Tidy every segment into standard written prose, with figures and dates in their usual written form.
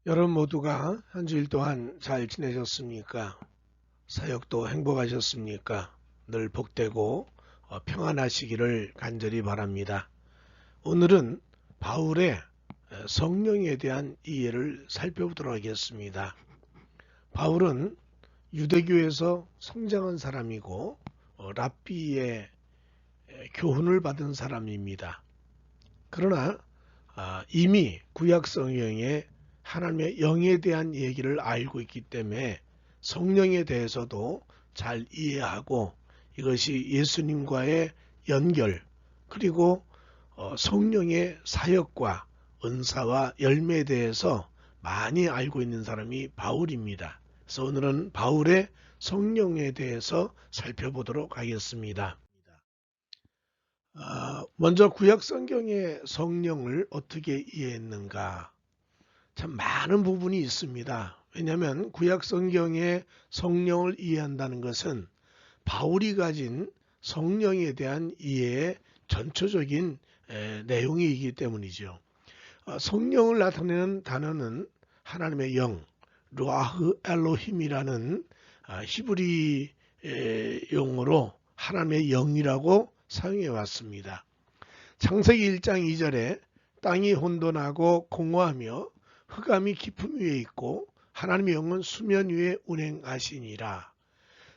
여러분 모두가 한 주일 동안 잘 지내셨습니까? 사역도 행복하셨습니까? 늘 복되고 평안하시기를 간절히 바랍니다. 오늘은 바울의 성령에 대한 이해를 살펴보도록 하겠습니다. 바울은 유대교에서 성장한 사람이고 랍비의 교훈을 받은 사람입니다. 그러나 이미 구약 성경에 하나님의 영에 대한 얘기를 알고 있기 때문에 성령에 대해서도 잘 이해하고 이것이 예수님과의 연결 그리고 성령의 사역과 은사와 열매에 대해서 많이 알고 있는 사람이 바울입니다. 그래서 오늘은 바울의 성령에 대해서 살펴보도록 하겠습니다. 먼저 구약 성경의 성령을 어떻게 이해했는가? 참 많은 부분이 있습니다. 왜냐하면 구약 성경의 성령을 이해한다는 것은 바울이 가진 성령에 대한 이해의 전초적인 내용이기 때문이죠. 성령을 나타내는 단어는 하나님의 영, 루아흐 엘로힘이라는 히브리 용어로 하나님의 영이라고 사용해 왔습니다. 창세기 1장 2절에 땅이 혼돈하고 공허하며 흑암이 깊음 위에 있고 하나님의 영은 수면 위에 운행하시니라.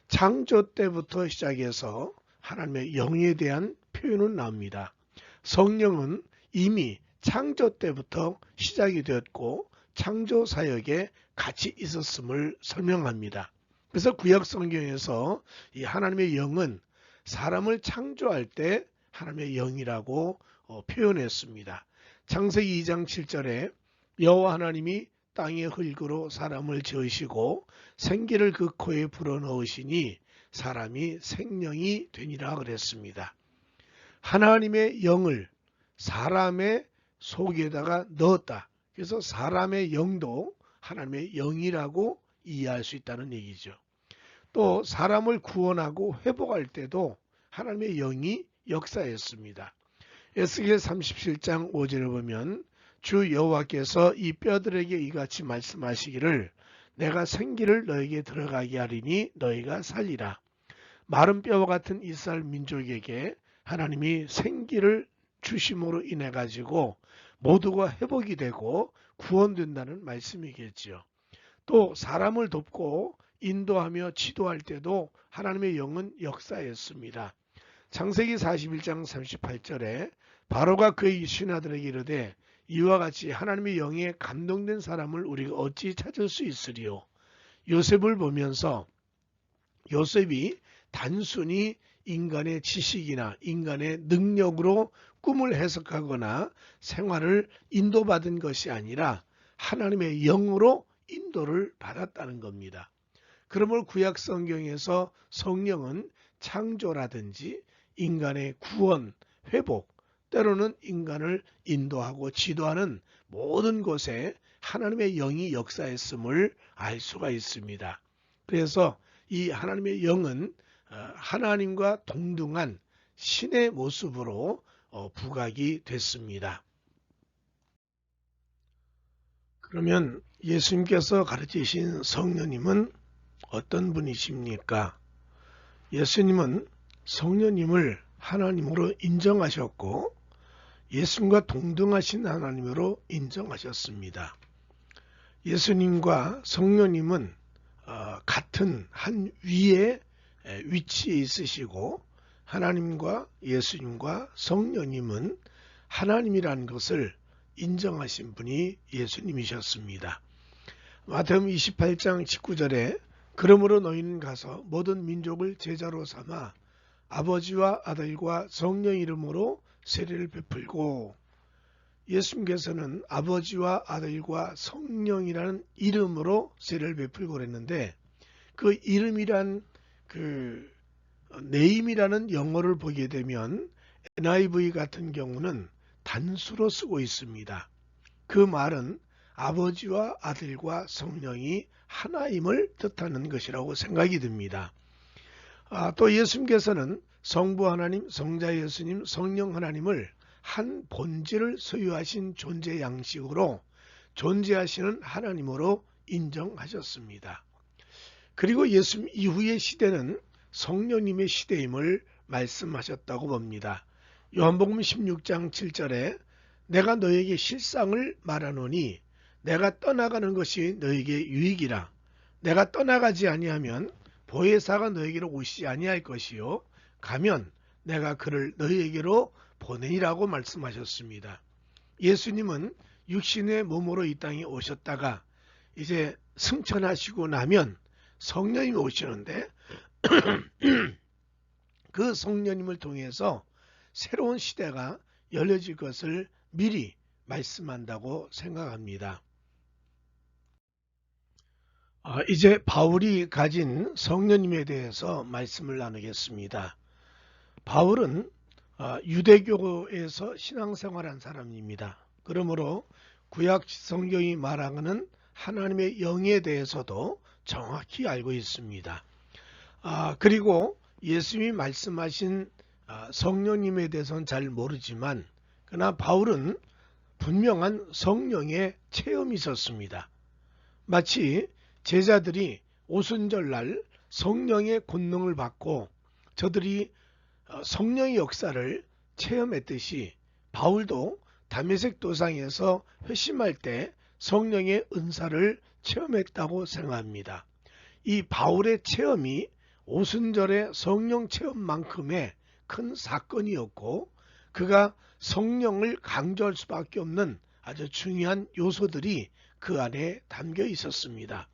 창조 때부터 시작해서 하나님의 영에 대한 표현은 나옵니다. 성령은 이미 창조 때부터 시작이 되었고 창조 사역에 같이 있었음을 설명합니다. 그래서 구약 성경에서 이 하나님의 영은 사람을 창조할 때 하나님의 영이라고 표현했습니다. 창세기 2장 7절에 여호와 하나님이 땅의 흙으로 사람을 지으시고 생기를 그 코에 불어넣으시니 사람이 생명이 되니라 그랬습니다. 하나님의 영을 사람의 속에다가 넣었다. 그래서 사람의 영도 하나님의 영이라고 이해할 수 있다는 얘기죠. 또 사람을 구원하고 회복할 때도 하나님의 영이 역사했습니다. 에스겔 37장 5절을 보면 주 여호와께서 이 뼈들에게 이같이 말씀하시기를 내가 생기를 너에게 들어가게 하리니 너희가 살리라. 마른 뼈와 같은 이스라엘 민족에게 하나님이 생기를 주심으로 인해 가지고 모두가 회복이 되고 구원된다는 말씀이겠지요. 또 사람을 돕고 인도하며 지도할 때도 하나님의 영은 역사했습니다. 창세기 41장 38절에 바로가 그의 신하들에게 이르되 이와 같이 하나님의 영에 감동된 사람을 우리가 어찌 찾을 수 있으리요. 요셉을 보면서 요셉이 단순히 인간의 지식이나 인간의 능력으로 꿈을 해석하거나 생활을 인도받은 것이 아니라 하나님의 영으로 인도를 받았다는 겁니다. 그러므로 구약 성경에서 성령은 창조라든지 인간의 구원, 회복, 때로는 인간을 인도하고 지도하는 모든 곳에 하나님의 영이 역사했음을 알 수가 있습니다. 그래서 이 하나님의 영은 하나님과 동등한 신의 모습으로 부각이 됐습니다. 그러면 예수님께서 가르치신 성령님은 어떤 분이십니까? 예수님은 성령님을 하나님으로 인정하셨고 예수님과 동등하신 하나님으로 인정하셨습니다. 예수님과 성령님은 같은 한 위에 위치에 있으시고 하나님과 예수님과 성령님은 하나님이라는 것을 인정하신 분이 예수님이셨습니다. 마태복음 28장 19절에 그러므로 너희는 가서 모든 민족을 제자로 삼아 아버지와 아들과 성령 이름으로 세례를 베풀고 예수님께서는 아버지와 아들과 성령이라는 이름으로 세례를 베풀고 그랬는데 그 이름이란 그 네임이라는 영어를 보게 되면 NIV 같은 경우는 단수로 쓰고 있습니다. 그 말은 아버지와 아들과 성령이 하나임을 뜻하는 것이라고 생각이 듭니다. 또 예수님께서는 성부 하나님, 성자 예수님, 성령 하나님을 한 본질을 소유하신 존재 양식으로 존재하시는 하나님으로 인정하셨습니다. 그리고 예수 이후의 시대는 성령님의 시대임을 말씀하셨다고 봅니다. 요한복음 16장 7절에 내가 너에게 실상을 말하노니 내가 떠나가는 것이 너에게 유익이라. 내가 떠나가지 아니하면 보혜사가 너에게로 오시지 아니할 것이요 가면 내가 그를 너희에게로 보내니라고 말씀하셨습니다. 예수님은 육신의 몸으로 이 땅에 오셨다가 이제 승천하시고 나면 성령님이 오시는데 그 성령님을 통해서 새로운 시대가 열려질 것을 미리 말씀한다고 생각합니다. 이제 바울이 가진 성령님에 대해서 말씀을 나누겠습니다. 바울은 유대교에서 신앙생활한 사람입니다. 그러므로 구약 성경이 말하는 하나님의 영에 대해서도 정확히 알고 있습니다. 그리고 예수님이 말씀하신 성령님에 대해서는 잘 모르지만 그러나 바울은 분명한 성령의 체험이 있었습니다. 마치 제자들이 오순절날 성령의 권능을 받고 저들이 성령의 역사를 체험했듯이 바울도 다메섹 도상에서 회심할 때 성령의 은사를 체험했다고 생각합니다. 이 바울의 체험이 오순절의 성령 체험만큼의 큰 사건이었고 그가 성령을 강조할 수밖에 없는 아주 중요한 요소들이 그 안에 담겨 있었습니다.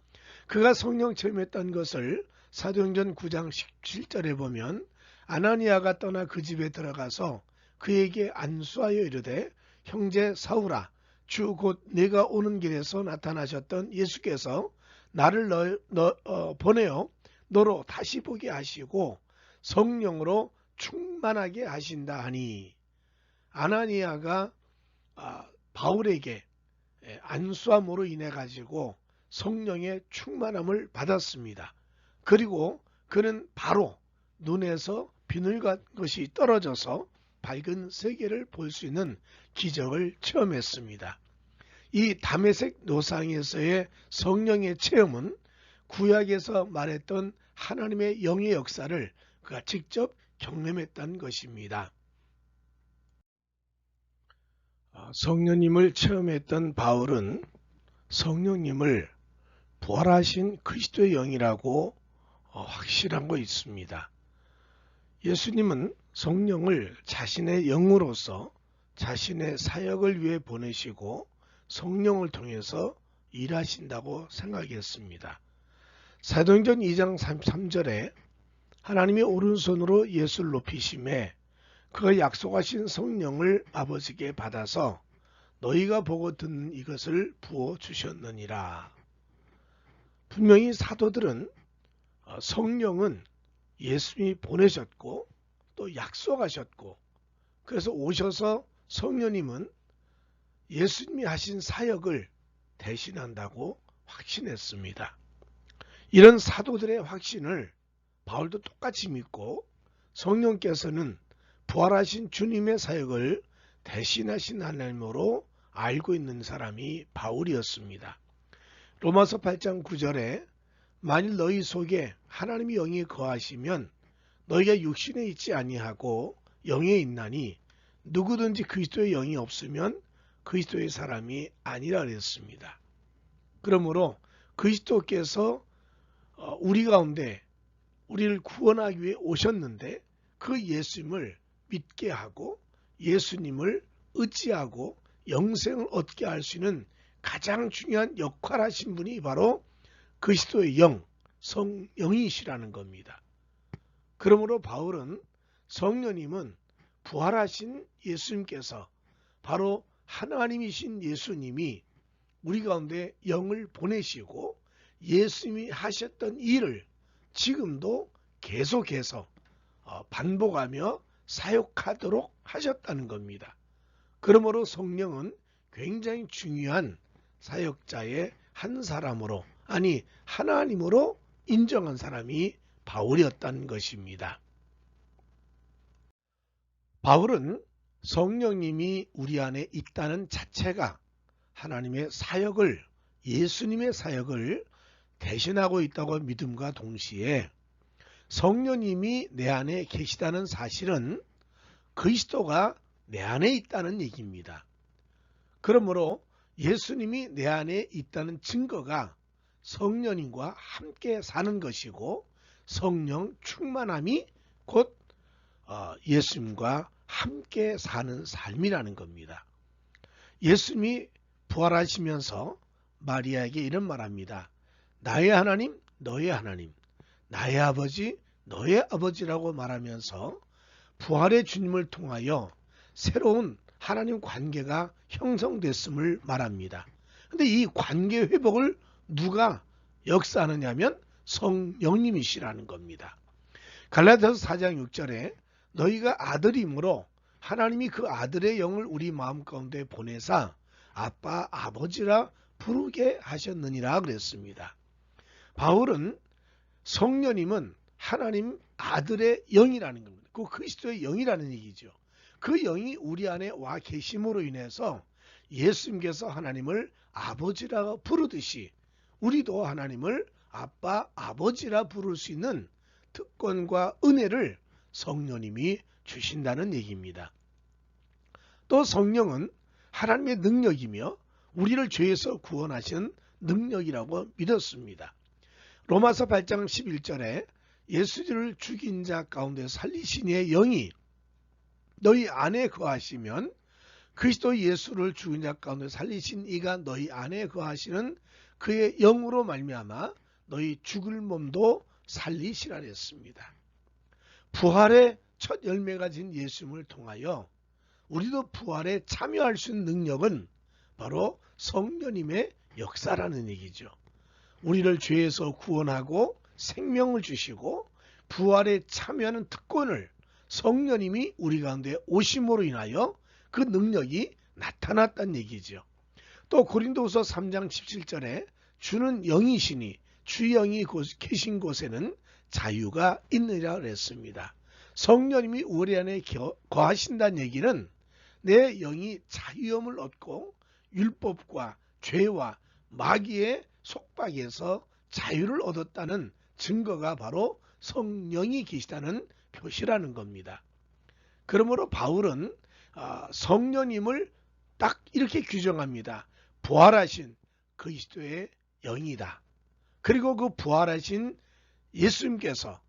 그가 성령 체험했던 것을 사도행전 9장 17절에 보면 아나니아가 떠나 그 집에 들어가서 그에게 안수하여 이르되 형제 사울아 주 곧 내가 오는 길에서 나타나셨던 예수께서 나를 보내어 너로 다시 보게 하시고 성령으로 충만하게 하신다 하니 아나니아가 바울에게 안수함으로 인해 가지고 성령의 충만함을 받았습니다. 그리고 그는 바로 눈에서 비늘같은 것이 떨어져서 밝은 세계를 볼 수 있는 기적을 체험했습니다. 이 다메섹 노상에서의 성령의 체험은 구약에서 말했던 하나님의 영의 역사를 그가 직접 경험했던 것입니다. 성령님을 체험했던 바울은 성령님을 부활하신 그리스도의 영이라고 확실한 거 있습니다. 예수님은 성령을 자신의 영으로서 자신의 사역을 위해 보내시고 성령을 통해서 일하신다고 생각했습니다. 사도행전 2장 33절에 하나님의 오른손으로 예수를 높이심에 그가 약속하신 성령을 아버지께 받아서 너희가 보고 듣는 이것을 부어주셨느니라. 분명히 사도들은 성령은 예수님이 보내셨고 또 약속하셨고 그래서 오셔서 성령님은 예수님이 하신 사역을 대신한다고 확신했습니다. 이런 사도들의 확신을 바울도 똑같이 믿고 성령께서는 부활하신 주님의 사역을 대신하신 하나님으로 알고 있는 사람이 바울이었습니다. 로마서 8장 9절에 만일 너희 속에 하나님의 영이 거하시면 너희가 육신에 있지 아니하고 영에 있나니 누구든지 그리스도의 영이 없으면 그리스도의 사람이 아니라 그랬습니다. 그러므로 그리스도께서 우리 가운데 우리를 구원하기 위해 오셨는데 그 예수님을 믿게 하고 예수님을 의지하고 영생을 얻게 할 수 있는 가장 중요한 역할을 하신 분이 바로 그리스도의 영, 성령이시라는 겁니다. 그러므로 바울은 성령님은 부활하신 예수님께서 바로 하나님이신 예수님이 우리 가운데 영을 보내시고 예수님이 하셨던 일을 지금도 계속해서 반복하며 사역하도록 하셨다는 겁니다. 그러므로 성령은 굉장히 중요한 사역자의 한 사람으로 아니 하나님으로 인정한 사람이 바울이었다는 것입니다. 바울은 성령님이 우리 안에 있다는 자체가 하나님의 사역을, 예수님의 사역을 대신하고 있다고 믿음과 동시에 성령님이 내 안에 계시다는 사실은 그리스도가 내 안에 있다는 얘기입니다. 그러므로 예수님이 내 안에 있다는 증거가 성령님과 함께 사는 것이고, 성령 충만함이 곧 예수님과 함께 사는 삶이라는 겁니다. 예수님이 부활하시면서 마리아에게 이런 말합니다. 나의 하나님, 너의 하나님, 나의 아버지, 너의 아버지라고 말하면서 부활의 주님을 통하여 새로운 하나님 관계가 형성됐음을 말합니다. 그런데 이 관계 회복을 누가 역사하느냐면 성령님이시라는 겁니다. 갈라디아서 4장 6절에 너희가 아들이므로 하나님이 그 아들의 영을 우리 마음 가운데 보내사 아빠 아버지라 부르게 하셨느니라 그랬습니다. 바울은 성령님은 하나님 아들의 영이라는 겁니다. 그 그리스도의 영이라는 얘기죠. 그 영이 우리 안에 와 계심으로 인해서 예수님께서 하나님을 아버지라 부르듯이 우리도 하나님을 아빠 아버지라 부를 수 있는 특권과 은혜를 성령님이 주신다는 얘기입니다. 또 성령은 하나님의 능력이며 우리를 죄에서 구원하신 능력이라고 믿었습니다. 로마서 8장 11절에 예수를 죽인 자 가운데 살리신 이의 영이 너희 안에 거하시면 그리스도 예수를 죽인 자 가운데 살리신 이가 너희 안에 거하시는 그의 영으로 말미암아 너희 죽을 몸도 살리시라 했습니다. 부활의 첫 열매가 진 예수님을 통하여 우리도 부활에 참여할 수 있는 능력은 바로 성령님의 역사라는 얘기죠. 우리를 죄에서 구원하고 생명을 주시고 부활에 참여하는 특권을 성령님이 우리 가운데 오심으로 인하여 그 능력이 나타났다는 얘기죠. 또 고린도후서 3장 17절에 주는 영이시니 주 영이 계신 곳에는 자유가 있느니라 그랬습니다. 성령님이 우리 안에 거하신다는 얘기는 내 영이 자유함을 얻고 율법과 죄와 마귀의 속박에서 자유를 얻었다는 증거가 바로 성령이 계시다는 표시라는 겁니다. 그러므로 바울은 성령님을 딱 이렇게 규정합니다. 부활하신 그리스도의 영이다. 그리고 그 부활하신 예수님께서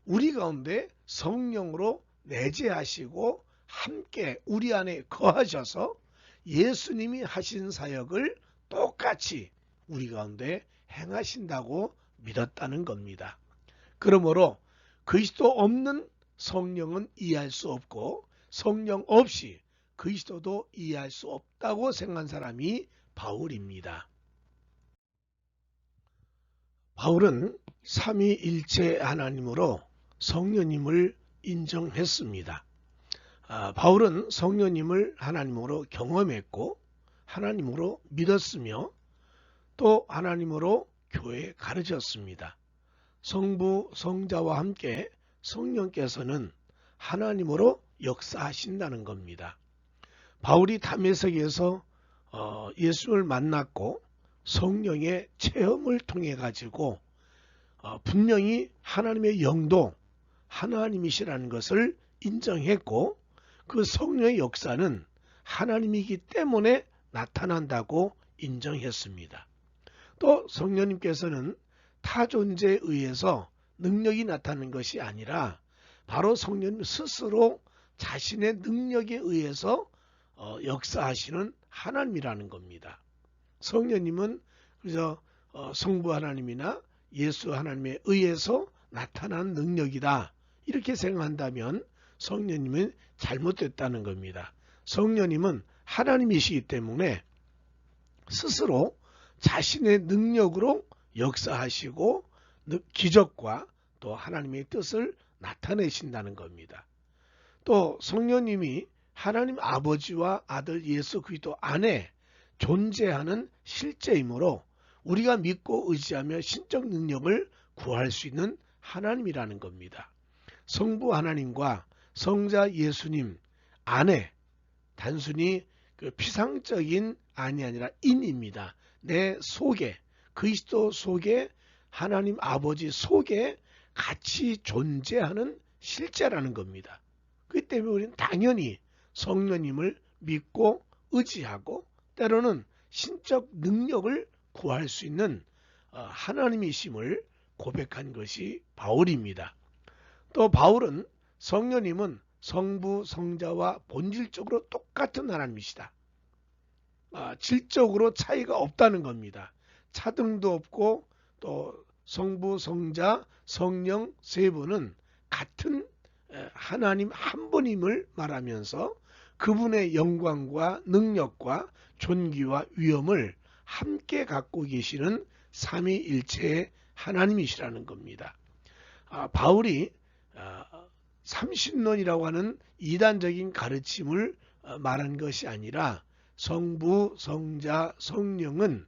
우리 가운데 성령으로 내재하시고 함께 우리 안에 거하셔서 예수님이 하신 사역을 똑같이 우리 가운데 행하신다고 믿었다는 겁니다. 그러므로 그리스도 없는 성령은 이해할 수 없고 성령 없이 그리스도도 이해할 수 없다고 생각한 사람이 바울입니다. 바울은 삼위일체 하나님으로 성령님을 인정했습니다. 바울은 성령님을 하나님으로 경험했고 하나님으로 믿었으며 또 하나님으로 교회에 가르쳤습니다. 성부, 성자와 함께 성령께서는 하나님으로 역사하신다는 겁니다. 바울이 다메섹에서 예수를 만났고 성령의 체험을 통해 가지고 분명히 하나님의 영도 하나님이시라는 것을 인정했고 그 성령의 역사는 하나님이기 때문에 나타난다고 인정했습니다. 또 성령님께서는 타 존재에 의해서 능력이 나타나는 것이 아니라 바로 성령님 스스로 자신의 능력에 의해서 역사하시는 하나님이라는 겁니다. 성령님은 그래서 성부 하나님이나 예수 하나님에 의해서 나타난 능력이다 이렇게 생각한다면 성령님은 잘못됐다는 겁니다. 성령님은 하나님이시기 때문에 스스로 자신의 능력으로 역사하시고 기적과 또 하나님의 뜻을 나타내신다는 겁니다. 또 성령님이 하나님 아버지와 아들 예수 그리스도 안에 존재하는 실제이므로 우리가 믿고 의지하며 신적 능력을 구할 수 있는 하나님이라는 겁니다. 성부 하나님과 성자 예수님 안에 단순히 그 피상적인 안이 아니라 인입니다. 내 속에, 그리스도 속에, 하나님 아버지 속에 같이 존재하는 실제라는 겁니다. 그렇기 때문에 우리는 당연히 성령님을 믿고 의지하고 때로는 신적 능력을 구할 수 있는 하나님이심을 고백한 것이 바울입니다. 또 바울은 성령님은 성부, 성자와 본질적으로 똑같은 하나님이시다. 질적으로 차이가 없다는 겁니다. 차등도 없고 또 성부, 성자, 성령 세 분은 같은 하나님 한 분임을 말하면서 그분의 영광과 능력과 존귀와 위엄을 함께 갖고 계시는 삼위일체의 하나님이시라는 겁니다. 바울이 삼신론이라고 하는 이단적인 가르침을 말한 것이 아니라 성부, 성자, 성령은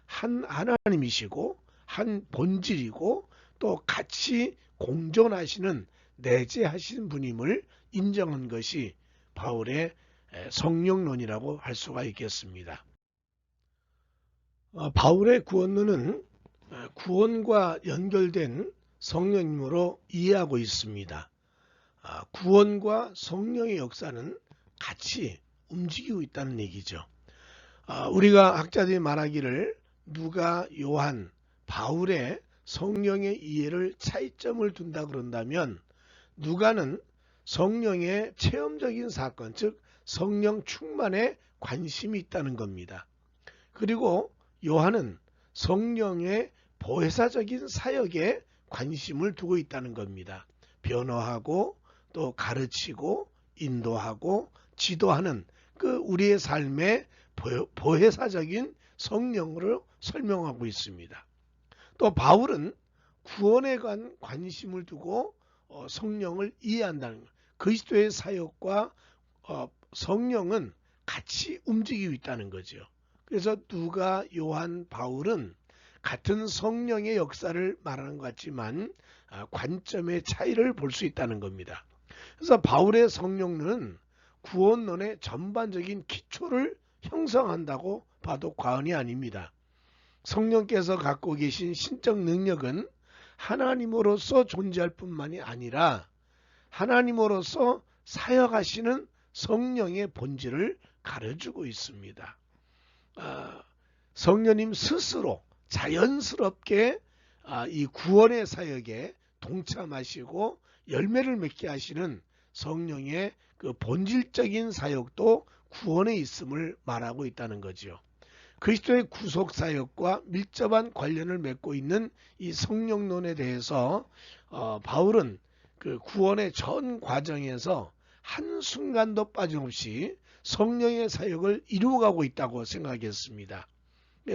한 하나님이시고 한 본질이고 또 같이 공존하시는 내재하신 분임을 인정한 것이 바울의 성령론이라고 할 수가 있겠습니다. 바울의 구원론은 구원과 연결된 성령님으로 이해하고 있습니다. 구원과 성령의 역사는 같이 움직이고 있다는 얘기죠. 우리가 학자들이 말하기를 누가, 요한, 바울의 성령의 이해를 차이점을 둔다 그런다면 누가는 성령의 체험적인 사건, 즉 성령 충만에 관심이 있다는 겁니다. 그리고 요한은 성령의 보혜사적인 사역에 관심을 두고 있다는 겁니다. 변호하고 또 가르치고 인도하고 지도하는 그 우리의 삶의 보혜사적인 성령으로 설명하고 있습니다. 또 바울은 구원에 관한 관심을 두고 성령을 이해한다는 것. 그리스도의 사역과 성령은 같이 움직이고 있다는 거죠. 그래서 누가, 요한, 바울은 같은 성령의 역사를 말하는 것 같지만 관점의 차이를 볼 수 있다는 겁니다. 그래서 바울의 성령론은 구원론의 전반적인 기초를 형성한다고 봐도 과언이 아닙니다. 성령께서 갖고 계신 신적 능력은 하나님으로서 존재할 뿐만이 아니라 하나님으로서 사역하시는 성령의 본질을 가르쳐주고 있습니다. 성령님 스스로 자연스럽게 이 구원의 사역에 동참하시고 열매를 맺게 하시는 성령의 그 본질적인 사역도 구원에 있음을 말하고 있다는 거죠. 그리스도의 구속 사역과 밀접한 관련을 맺고 있는 이 성령론에 대해서 바울은 그 구원의 전 과정에서 한순간도 빠짐없이 성령의 사역을 이루어가고 있다고 생각했습니다.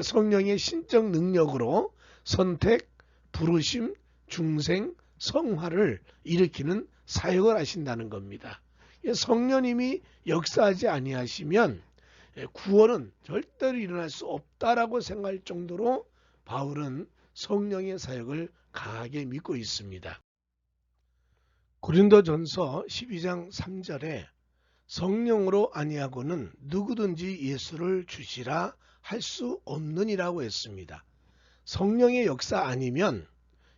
성령의 신적 능력으로 선택, 부르심, 중생, 성화를 일으키는 사역을 하신다는 겁니다. 성령님이 역사하지 아니하시면 구원은 절대로 일어날 수 없다라고 생각할 정도로 바울은 성령의 사역을 강하게 믿고 있습니다. 고린도전서 12장 3절에 성령으로 아니하고는 누구든지 예수를 주시라 할 수 없느니라고 했습니다. 성령의 역사 아니면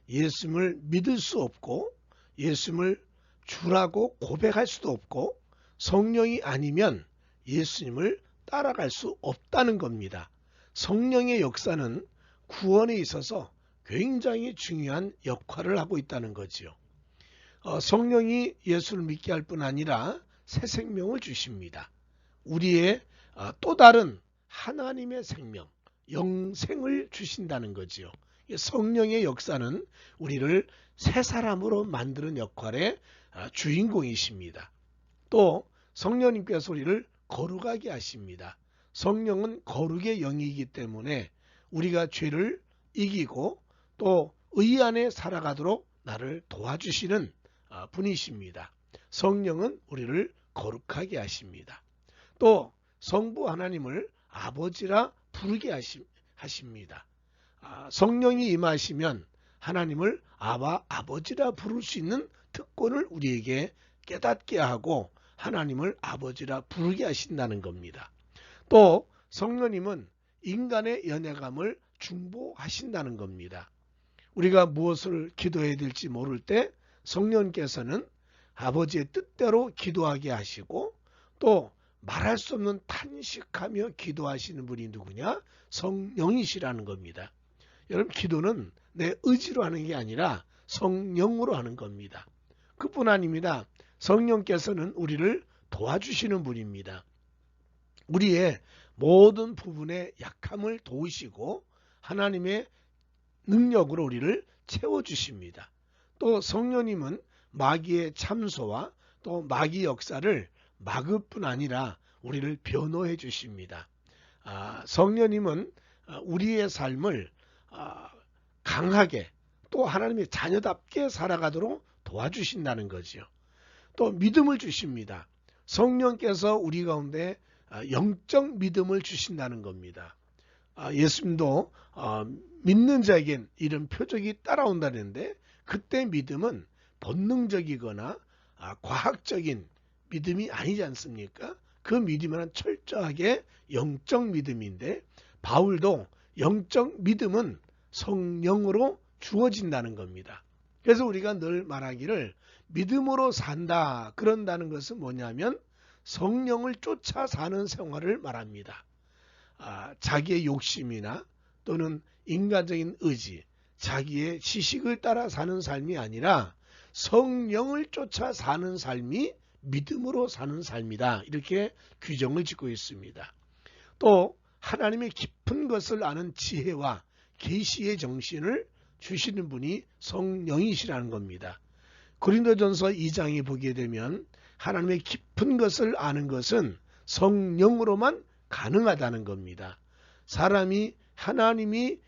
예수님을 믿을 수 없고 예수님을 주라고 고백할 수도 없고 성령이 아니면 예수님을 따라갈 수 없다는 겁니다. 성령의 역사는 구원에 있어서 굉장히 중요한 역할을 하고 있다는 거지요. 성령이 예수를 믿게 할 뿐 아니라 새 생명을 주십니다. 우리의 또 다른 하나님의 생명, 영생을 주신다는 거지요. 성령의 역사는 우리를 새 사람으로 만드는 역할의 주인공이십니다. 또 성령님께서 우리를 거룩하게 하십니다. 성령은 거룩의 영이기 때문에 우리가 죄를 이기고 또 의 안에 살아가도록 나를 도와주시는 분이십니다. 성령은 우리를 거룩하게 하십니다. 또 성부 하나님을 아버지라 부르게 하십니다. 성령이 임하시면 하나님을 아버지라 부를 수 있는 특권을 우리에게 깨닫게 하고 하나님을 아버지라 부르게 하신다는 겁니다. 또 성령님은 인간의 연약함을 중보하신다는 겁니다. 우리가 무엇을 기도해야 될지 모를 때 성령께서는 아버지의 뜻대로 기도하게 하시고, 또 말할 수 없는 탄식하며 기도하시는 분이 누구냐? 성령이시라는 겁니다. 여러분, 기도는 내 의지로 하는 게 아니라 성령으로 하는 겁니다. 그뿐 아닙니다. 성령께서는 우리를 도와주시는 분입니다. 우리의 모든 부분의 약함을 도우시고 하나님의 능력으로 우리를 채워주십니다. 또 성령님은 마귀의 참소와 또 마귀 역사를 막을 뿐 아니라 우리를 변호해 주십니다. 성령님은 우리의 삶을 강하게 또 하나님의 자녀답게 살아가도록 도와주신다는 거죠. 또 믿음을 주십니다. 성령께서 우리 가운데 영적 믿음을 주신다는 겁니다. 예수님도 믿는 자에겐 이런 표적이 따라온다는데, 그때 믿음은 본능적이거나 과학적인 믿음이 아니지 않습니까? 그 믿음은 철저하게 영적 믿음인데, 바울도 영적 믿음은 성령으로 주어진다는 겁니다. 그래서 우리가 늘 말하기를 믿음으로 산다, 그런다는 것은 뭐냐면 성령을 쫓아 사는 생활을 말합니다. 자기의 욕심이나 또는 인간적인 의지, 자기의 지식을 따라 사는 삶이 아니라 성령을 쫓아 사는 삶이 믿음으로 사는 삶이다, 이렇게 규정을 짓고 있습니다. 또 하나님의 깊은 것을 아는 지혜와 계시의 정신을 주시는 분이 성령이시라는 겁니다. 고린도전서 2장에 보게 되면 하나님의 깊은 것을 아는 것은 성령으로만 가능하다는 겁니다. 사람이 하나님이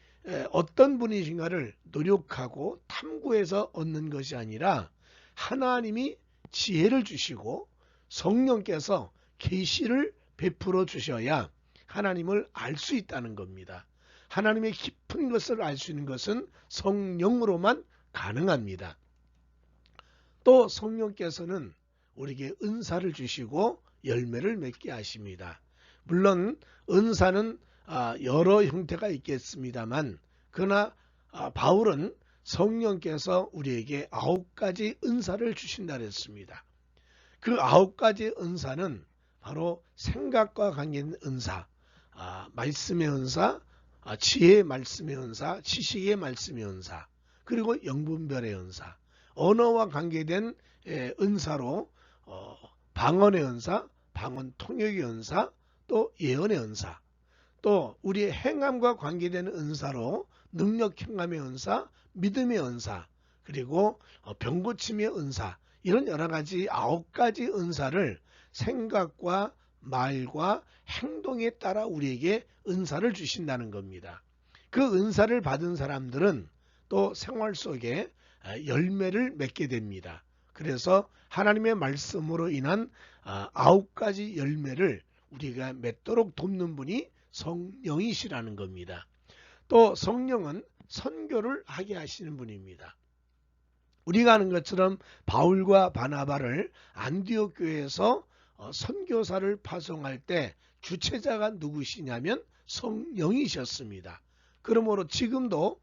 어떤 분이신가를 노력하고 탐구해서 얻는 것이 아니라 하나님이 지혜를 주시고 성령께서 계시를 베풀어 주셔야 하나님을 알 수 있다는 겁니다. 하나님의 깊은 것을 알 수 있는 것은 성령으로만 가능합니다. 또 성령께서는 우리에게 은사를 주시고 열매를 맺게 하십니다. 물론 은사는 여러 형태가 있겠습니다만, 그러나 바울은 성령께서 우리에게 9가지 은사를 주신다 그랬습니다. 그 9가지 은사는 바로 생각과 관계된 은사, 말씀의 은사, 지혜의 말씀의 은사, 지식의 말씀의 은사, 그리고 영분별의 은사, 언어와 관계된 은사로 방언의 은사, 방언 통역의 은사, 또 예언의 은사, 또 우리의 행함과 관계되는 은사로 능력 행함의 은사, 믿음의 은사, 그리고 병고침의 은사, 이런 여러 가지 9가지 은사를 생각과 말과 행동에 따라 우리에게 은사를 주신다는 겁니다. 그 은사를 받은 사람들은 또 생활 속에 열매를 맺게 됩니다. 그래서 하나님의 말씀으로 인한 9가지 열매를 우리가 맺도록 돕는 분이 성령이시라는 겁니다. 또 성령은 선교를 하게 하시는 분입니다. 우리가 아는 것처럼 바울과 바나바를 안디옥 교회에서 선교사를 파송할 때 주체자가 누구시냐면 성령이셨습니다. 그러므로 지금도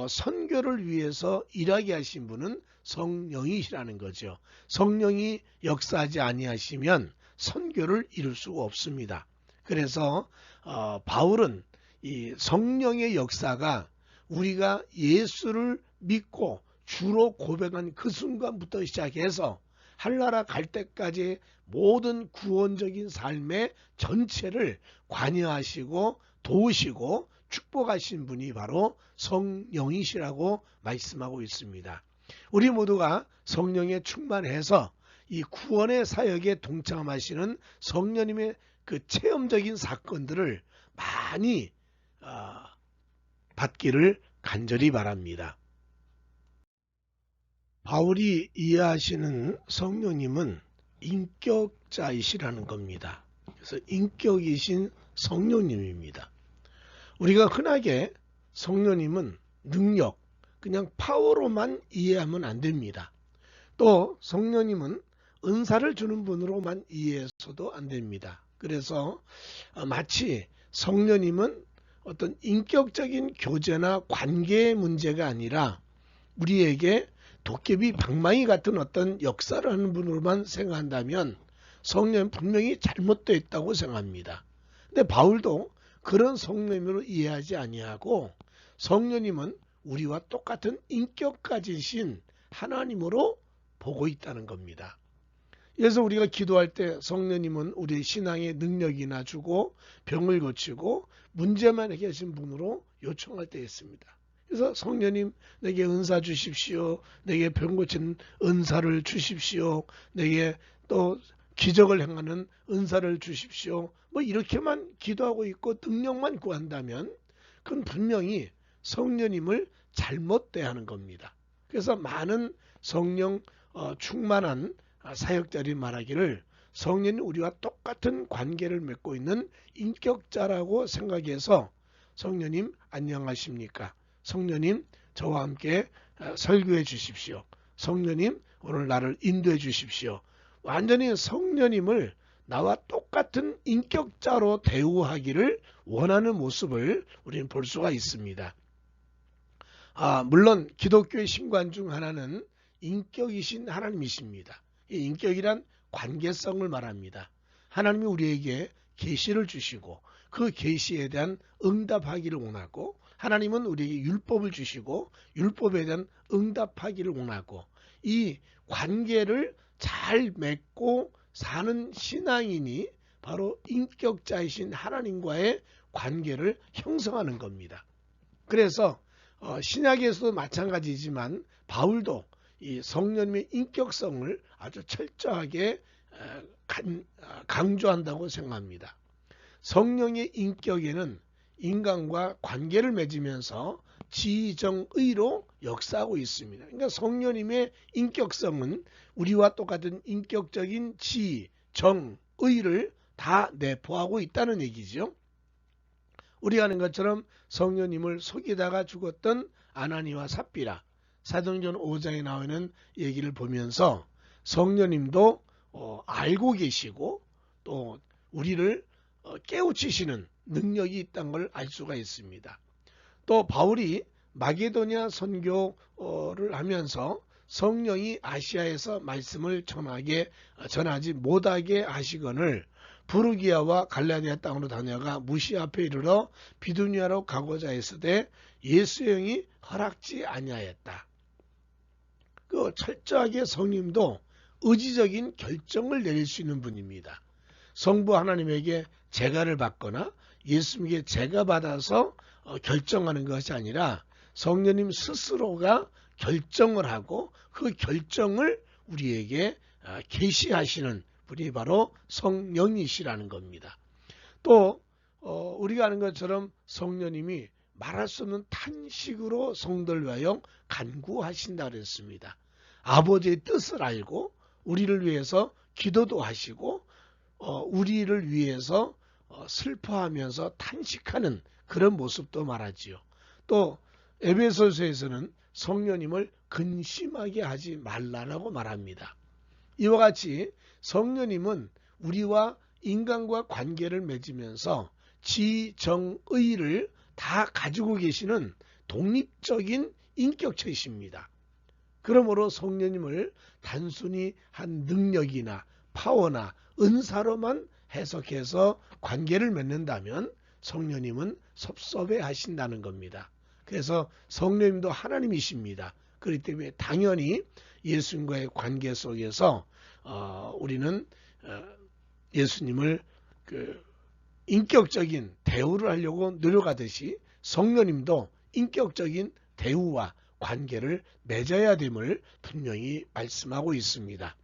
선교를 위해서 일하게 하신 분은 성령이시라는 거죠. 성령이 역사하지 아니하시면 선교를 이룰 수가 없습니다. 그래서 바울은 이 성령의 역사가 우리가 예수를 믿고 주로 고백한 그 순간부터 시작해서 하늘나라 갈 때까지 모든 구원적인 삶의 전체를 관여하시고 도우시고 축복하신 분이 바로 성령이시라고 말씀하고 있습니다. 우리 모두가 성령에 충만해서 이 구원의 사역에 동참하시는 성령님의 그 체험적인 사건들을 많이 받기를 간절히 바랍니다. 바울이 이해하시는 성령님은 인격자이시라는 겁니다. 그래서 인격이신 성령님입니다. 우리가 흔하게 성령님은 능력, 그냥 파워로만 이해하면 안 됩니다. 또 성령님은 은사를 주는 분으로만 이해해서도 안 됩니다. 그래서 마치 성령님은 어떤 인격적인 교제나 관계의 문제가 아니라 우리에게 도깨비 방망이 같은 어떤 역사를 하는 분으로만 생각한다면 성령은 분명히 잘못되어 있다고 생각합니다. 근데 바울도 그런 성령님으로 이해하지 아니하고 성령님은 우리와 똑같은 인격 가지신 하나님으로 보고 있다는 겁니다. 그래서 우리가 기도할 때 성령님은 우리 신앙에 능력이나 주고 병을 고치고 문제만 해결하신 분으로 요청할 때 있습니다. 그래서 성령님 내게 은사 주십시오. 내게 병 고치는 은사를 주십시오. 내게 또 기적을 행하는 은사를 주십시오. 뭐 이렇게만 기도하고 있고 능력만 구한다면 그건 분명히 성령님을 잘못 대하는 겁니다. 그래서 많은 성령 충만한 사역자들이 말하기를 성령이 우리와 똑같은 관계를 맺고 있는 인격자라고 생각해서 성령님 안녕하십니까? 성령님 저와 함께 설교해 주십시오. 성령님 오늘 나를 인도해 주십시오. 완전히 성령님을 나와 똑같은 인격자로 대우하기를 원하는 모습을 우리는 볼 수가 있습니다. 물론 기독교의 신관 중 하나는 인격이신 하나님이십니다. 이 인격이란 관계성을 말합니다. 하나님이 우리에게 계시를 주시고 그 계시에 대한 응답하기를 원하고 하나님은 우리에게 율법을 주시고 율법에 대한 응답하기를 원하고 이 관계를 잘 맺고 사는 신앙인이 바로 인격자이신 하나님과의 관계를 형성하는 겁니다. 그래서 신약에서도 마찬가지지만 바울도 이 성령님의 인격성을 아주 철저하게 강조한다고 생각합니다. 성령의 인격에는 인간과 관계를 맺으면서 지정의로 역사하고 있습니다. 그러니까 성령님의 인격성은 우리와 똑같은 인격적인 지, 정, 의를 다 내포하고 있다는 얘기죠. 우리가 아는 것처럼 성령님을 속이다가 죽었던 아나니와 삽비라 사도행전 5장에 나오는 얘기를 보면서 성령님도 알고 계시고 또 우리를 깨우치시는 능력이 있다는 걸 알 수가 있습니다. 또 바울이 마게도냐 선교를 하면서 성령이 아시아에서 말씀을 전하지 못하게 하시거늘 부르기아와 갈라디아 땅으로 다녀가 무시 앞에 이르러 비두니아로 가고자 했으되 예수의 영이 허락지 아니하였다. 그 철저하게 성령님도 의지적인 결정을 내릴 수 있는 분입니다. 성부 하나님에게 제가를 받거나 예수님에게 제가 받아서 결정하는 것이 아니라 성령님 스스로가 결정을 하고 그 결정을 우리에게 계시하시는 분이 바로 성령이시라는 겁니다. 또 우리가 아는 것처럼 성령님이 말할 수 없는 탄식으로 성도를 위하여 간구하신다 그랬습니다. 아버지의 뜻을 알고 우리를 위해서 기도도 하시고 우리를 위해서 슬퍼하면서 탄식하는 그런 모습도 말하지요. 또 에베소서에서는 성령님을 근심하게 하지 말라라고 말합니다. 이와 같이 성령님은 우리와 인간과 관계를 맺으면서 지정의를 다 가지고 계시는 독립적인 인격체이십니다. 그러므로 성령님을 단순히 한 능력이나 파워나 은사로만 해석해서 관계를 맺는다면 성령님은 섭섭해 하신다는 겁니다. 그래서 성령님도 하나님이십니다. 그렇기 때문에 당연히 예수님과의 관계 속에서 우리는 예수님을 인격적인 대우를 하려고 노력하듯이 성령님도 인격적인 대우와 관계를 맺어야 됨을 분명히 말씀하고 있습니다.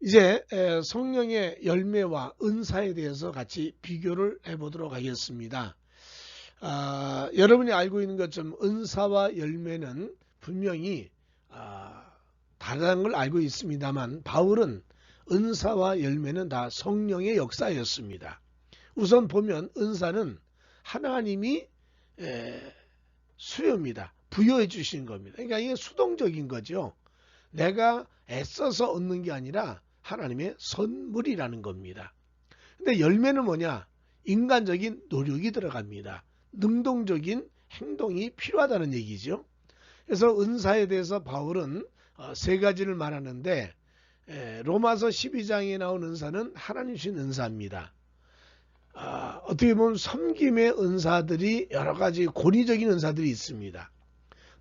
이제 성령의 열매와 은사에 대해서 같이 비교를 해보도록 하겠습니다. 여러분이 알고 있는 것처럼 은사와 열매는 분명히 다르다는 걸 알고 있습니다만 바울은 은사와 열매는 다 성령의 역사였습니다. 우선 보면 은사는 하나님이 수요입니다. 부여해 주신 겁니다. 그러니까 이게 수동적인 거죠. 내가 애써서 얻는 게 아니라 하나님의 선물이라는 겁니다. 근데 열매는 뭐냐? 인간적인 노력이 들어갑니다. 능동적인 행동이 필요하다는 얘기죠. 그래서 은사에 대해서 바울은 세 가지를 말하는데 로마서 12장에 나온 은사는 하나님 주신 은사입니다. 어떻게 보면 섬김의 은사들이 여러 가지 권위적인 은사들이 있습니다.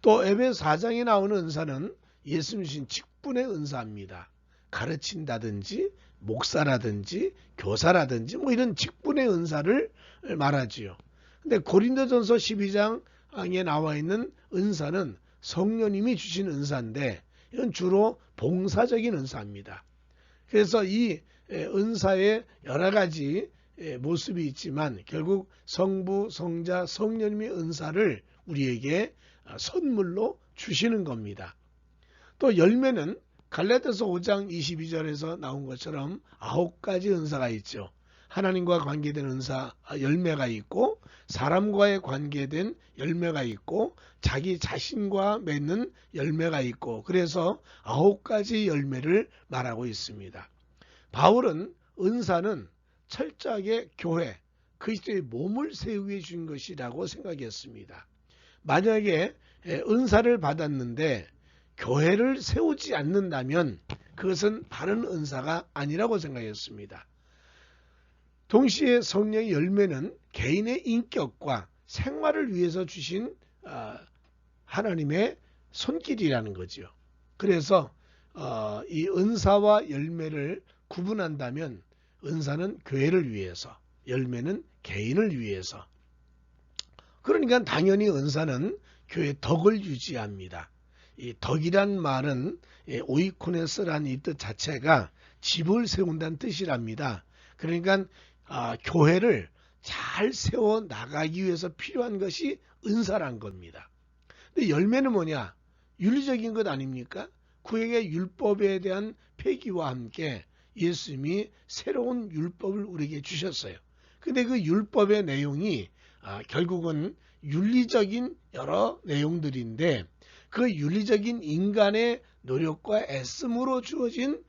또 에베소 4장에 나오는 은사는 예수님 주신 직분의 은사입니다. 가르친다든지 목사라든지 교사라든지 뭐 이런 직분의 은사를 말하지요. 근데 고린도전서 12장에 나와 있는 은사는 성령님이 주신 은사인데 이건 주로 봉사적인 은사입니다. 그래서 이 은사의 여러 가지 모습이 있지만 결국 성부, 성자, 성령님의 은사를 우리에게 선물로 주시는 겁니다. 또 열매는 갈라디아서 5장 22절에서 나온 것처럼 9가지 은사가 있죠. 하나님과 관계된 은사 열매가 있고 사람과의 관계된 열매가 있고 자기 자신과 맺는 열매가 있고 그래서 9가지 열매를 말하고 있습니다. 바울은 은사는 철저하게 교회, 그리스도의 몸을 세우기 위해 준 것이라고 생각했습니다. 만약에 은사를 받았는데 교회를 세우지 않는다면 그것은 바른 은사가 아니라고 생각했습니다. 동시에 성령의 열매는 개인의 인격과 생활을 위해서 주신 하나님의 손길이라는 거죠. 그래서 이 은사와 열매를 구분한다면 은사는 교회를 위해서, 열매는 개인을 위해서. 그러니까 당연히 은사는 교회의 덕을 유지합니다. 이 덕이란 말은 오이코네스라는 이 뜻 자체가 집을 세운다는 뜻이랍니다. 그러니까 교회를 잘 세워 나가기 위해서 필요한 것이 은사란 겁니다. 근데 열매는 뭐냐? 윤리적인 것 아닙니까? 구약의 율법에 대한 폐기와 함께 예수님이 새로운 율법을 우리에게 주셨어요. 근데 그 율법의 내용이 결국은 윤리적인 여러 내용들인데 그 윤리적인 인간의 노력과 애씀으로 주어진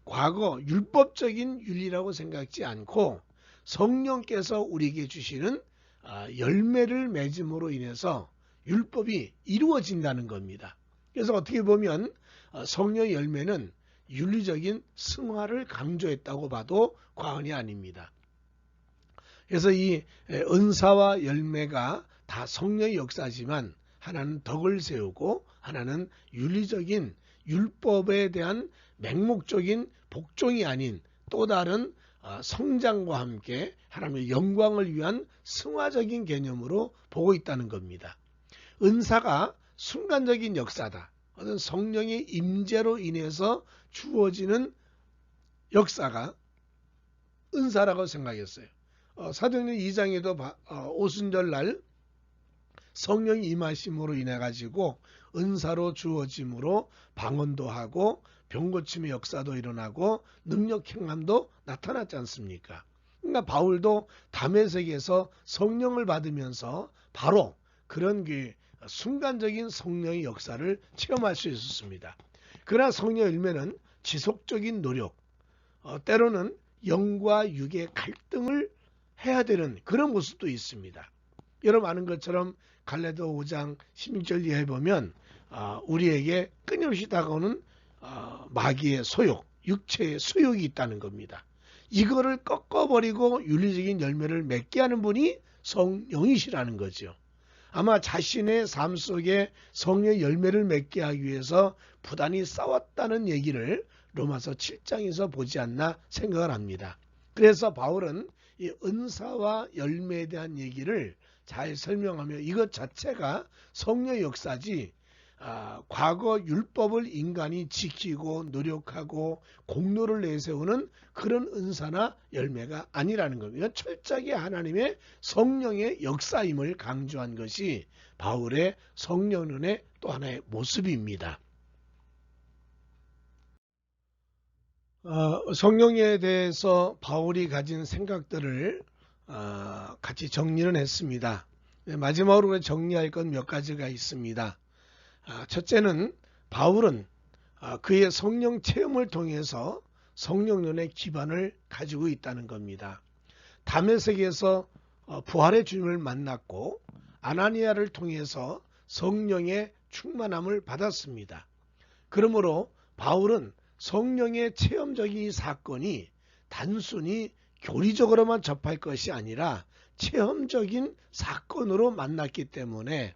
과거 율법적인 윤리라고 생각지 않고 성령께서 우리에게 주시는 열매를 맺음으로 인해서 율법이 이루어진다는 겁니다. 그래서 어떻게 보면 성령의 열매는 윤리적인 승화를 강조했다고 봐도 과언이 아닙니다. 그래서 이 은사와 열매가 다 성령의 역사지만 하나는 덕을 세우고 하나는 윤리적인 율법에 대한 맹목적인 복종이 아닌 또 다른 성장과 함께 하나님의 영광을 위한 승화적인 개념으로 보고 있다는 겁니다. 은사가 순간적인 역사다. 어떤 성령의 임재로 인해서 주어지는 역사가 은사라고 생각했어요. 사도행전 2장에도 오순절날 성령이 임하심으로 인해 가지고 은사로 주어짐으로 방언도 하고 병고침의 역사도 일어나고 능력 행함도 나타났지 않습니까? 그러니까 바울도 다메섹에서 성령을 받으면서 바로 그런 순간적인 성령의 역사를 체험할 수 있었습니다. 그러나 성령의 열매는 지속적인 노력, 때로는 영과 육의 갈등을 해야 되는 그런 모습도 있습니다. 여러분 아는 것처럼 갈라디아 5장 16절 이하에 보면 우리에게 끊임없이 다가오는 마귀의 소욕, 육체의 소욕이 있다는 겁니다. 이거를 꺾어버리고 윤리적인 열매를 맺게 하는 분이 성령이시라는 거죠. 아마 자신의 삶 속에 성령의 열매를 맺게 하기 위해서 부단히 싸웠다는 얘기를 로마서 7장에서 보지 않나 생각을 합니다. 그래서 바울은 이 은사와 열매에 대한 얘기를 잘 설명하며 이것 자체가 성령의 역사지 과거 율법을 인간이 지키고 노력하고 공로를 내세우는 그런 은사나 열매가 아니라는 겁니다. 철저하게 하나님의 성령의 역사임을 강조한 것이 바울의 성령론의 또 하나의 모습입니다. 성령에 대해서 바울이 가진 생각들을 같이 정리를 했습니다. 마지막으로 정리할 건 몇 가지가 있습니다. 첫째는 바울은 그의 성령 체험을 통해서 성령론의 기반을 가지고 있다는 겁니다. 다메섹에서 부활의 주님을 만났고 아나니아를 통해서 성령의 충만함을 받았습니다. 그러므로 바울은 성령의 체험적인 이 사건이 단순히 교리적으로만 접할 것이 아니라 체험적인 사건으로 만났기 때문에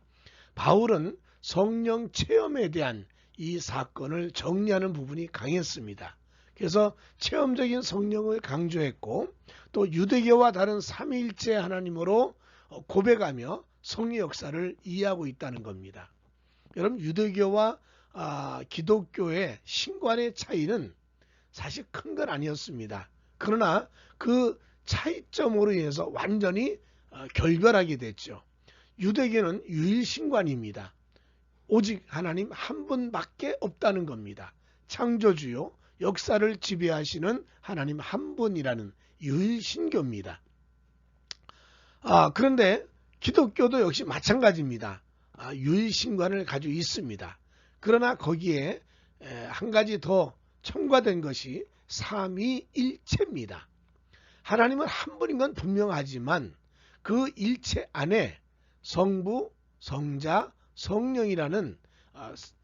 바울은 성령 체험에 대한 이 사건을 정리하는 부분이 강했습니다. 그래서 체험적인 성령을 강조했고 또 유대교와 다른 삼위일체 하나님으로 고백하며 성령 역사를 이해하고 있다는 겁니다. 여러분, 유대교와 기독교의 신관의 차이는 사실 큰 건 아니었습니다. 그러나 그 차이점으로 인해서 완전히 결별하게 됐죠. 유대교는 유일신관입니다. 오직 하나님 한 분밖에 없다는 겁니다. 창조주요 역사를 지배하시는 하나님 한 분이라는 유일신교입니다. 그런데 기독교도 역시 마찬가지입니다. 유일신관을 가지고 있습니다. 그러나 거기에 한 가지 더 첨가된 것이 삼위일체입니다. 하나님은 한 분인 건 분명하지만 그 일체 안에 성부, 성자, 성령이라는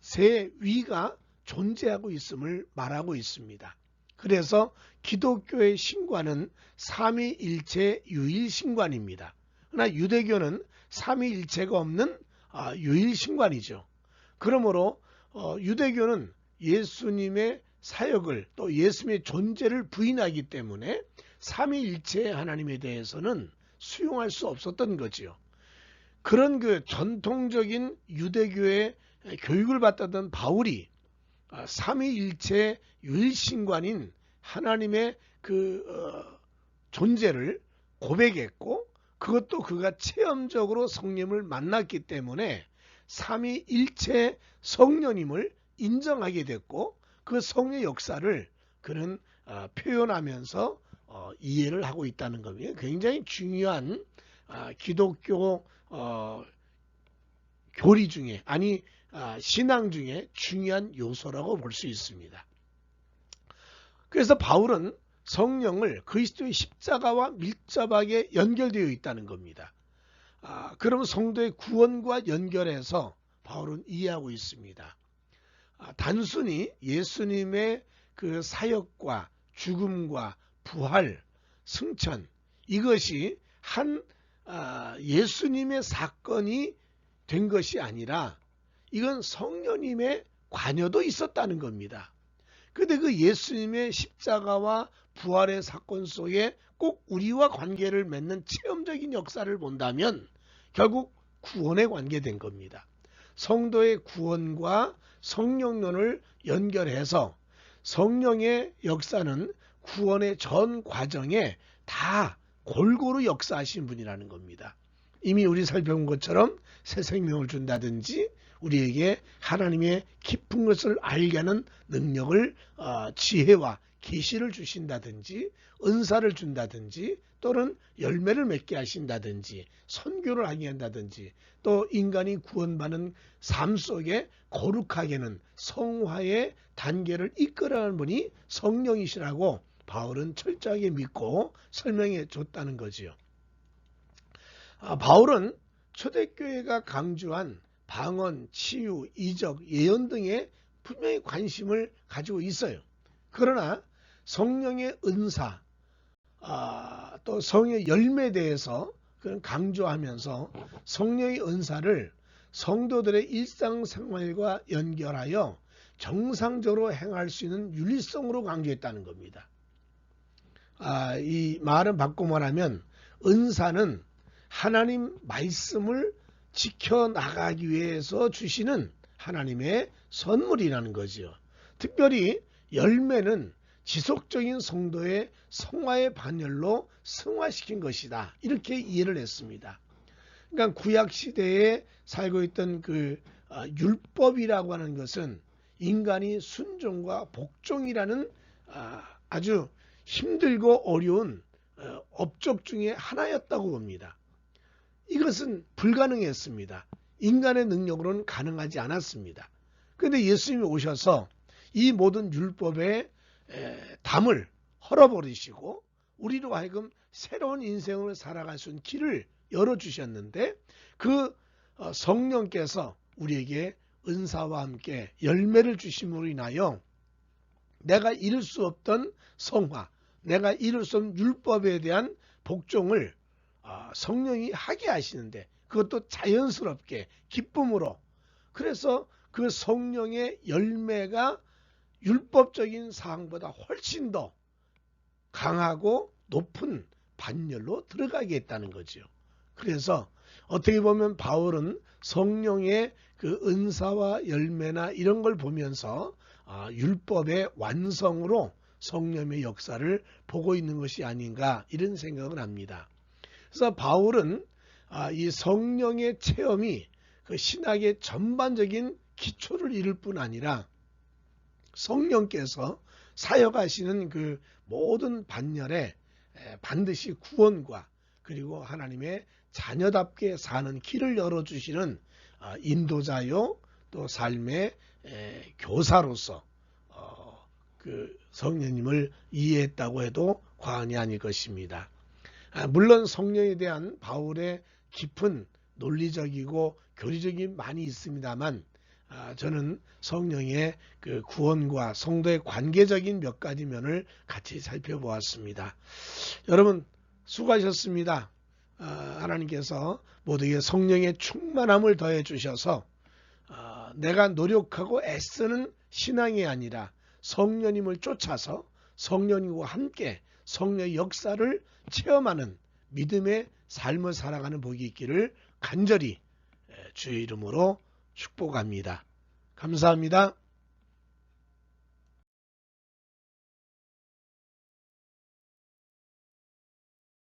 세 위가 존재하고 있음을 말하고 있습니다. 그래서 기독교의 신관은 삼위일체 유일신관입니다. 그러나 유대교는 삼위일체가 없는 유일신관이죠. 그러므로 유대교는 예수님의 사역을 또 예수님의 존재를 부인하기 때문에 삼위일체 하나님에 대해서는 수용할 수 없었던 거지요. 그런 그 전통적인 유대교의 교육을 받았던 바울이 삼위일체 유일신관인 하나님의 그 존재를 고백했고 그것도 그가 체험적으로 성령을 만났기 때문에 삼위일체 성령님을 인정하게 됐고 그 성령 역사를 그는 표현하면서 이해를 하고 있다는 겁니다. 굉장히 중요한 기독교 교리 중에 신앙 중에 중요한 요소라고 볼 수 있습니다. 그래서 바울은 성령을 그리스도의 십자가와 밀접하게 연결되어 있다는 겁니다. 그럼 성도의 구원과 연결해서 바울은 이해하고 있습니다. 단순히 예수님의 그 사역과 죽음과 부활, 승천 이것이 한 예수님의 사건이 된 것이 아니라 이건 성령님의 관여도 있었다는 겁니다. 그런데 그 예수님의 십자가와 부활의 사건 속에 꼭 우리와 관계를 맺는 체험적인 역사를 본다면 결국 구원에 관계된 겁니다. 성도의 구원과 성령론을 연결해서 성령의 역사는 구원의 전 과정에 다 골고루 역사하신 분이라는 겁니다. 이미 우리 살펴본 것처럼 새 생명을 준다든지 우리에게 하나님의 깊은 것을 알게 하는 능력을 지혜와 계시를 주신다든지 은사를 준다든지 또는 열매를 맺게 하신다든지 선교를 하게 한다든지 또 인간이 구원받는 삶 속에 거룩하게는 성화의 단계를 이끌어가는 분이 성령이시라고 바울은 철저하게 믿고 설명해 줬다는 거지요. 바울은 초대교회가 강조한 방언, 치유, 이적, 예언 등에 분명히 관심을 가지고 있어요. 그러나 성령의 은사, 또 성령의 열매에 대해서 강조하면서 성령의 은사를 성도들의 일상생활과 연결하여 정상적으로 행할 수 있는 윤리성으로 강조했다는 겁니다. 이 말은 바꿔 말하면 은사는 하나님 말씀을 지켜나가기 위해서 주시는 하나님의 선물이라는 거죠. 특별히 열매는 지속적인 성도의 성화의 반열로 승화시킨 것이다. 이렇게 이해를 했습니다. 그러니까 구약시대에 살고 있던 그 율법이라고 하는 것은 인간이 순종과 복종이라는 아주 힘들고 어려운 업적 중에 하나였다고 봅니다. 이것은 불가능했습니다. 인간의 능력으로는 가능하지 않았습니다. 그런데 예수님이 오셔서 이 모든 율법의 담을 헐어버리시고 우리로 하여금 새로운 인생을 살아갈 수 있는 길을 열어주셨는데 그 성령께서 우리에게 은사와 함께 열매를 주심으로 인하여 내가 이룰 수 없던 성화, 내가 이룰 수 없는 율법에 대한 복종을 성령이 하게 하시는데 그것도 자연스럽게 기쁨으로, 그래서 그 성령의 열매가 율법적인 사항보다 훨씬 더 강하고 높은 반열로 들어가게 했다는 거죠. 그래서 어떻게 보면 바울은 성령의 그 은사와 열매나 이런 걸 보면서 율법의 완성으로 성령의 역사를 보고 있는 것이 아닌가 이런 생각을 합니다. 그래서 바울은 이 성령의 체험이 그 신학의 전반적인 기초를 이룰 뿐 아니라 성령께서 사역하시는 그 모든 반열에 반드시 구원과 그리고 하나님의 자녀답게 사는 길을 열어주시는 인도자요 또 삶의 교사로서 그 성령님을 이해했다고 해도 과언이 아닐 것입니다. 물론 성령에 대한 바울의 깊은 논리적이고 교리적인 많이 있습니다만 저는 성령의 그 구원과 성도의 관계적인 몇 가지 면을 같이 살펴보았습니다. 여러분 수고하셨습니다. 하나님께서 모두에게 성령의 충만함을 더해 주셔서 내가 노력하고 애쓰는 신앙이 아니라 성령님을 쫓아서 성령님과 함께 성령의 역사를 체험하는 믿음의 삶을 살아가는 복이 있기를 간절히 주의 이름으로 축복합니다. 감사합니다.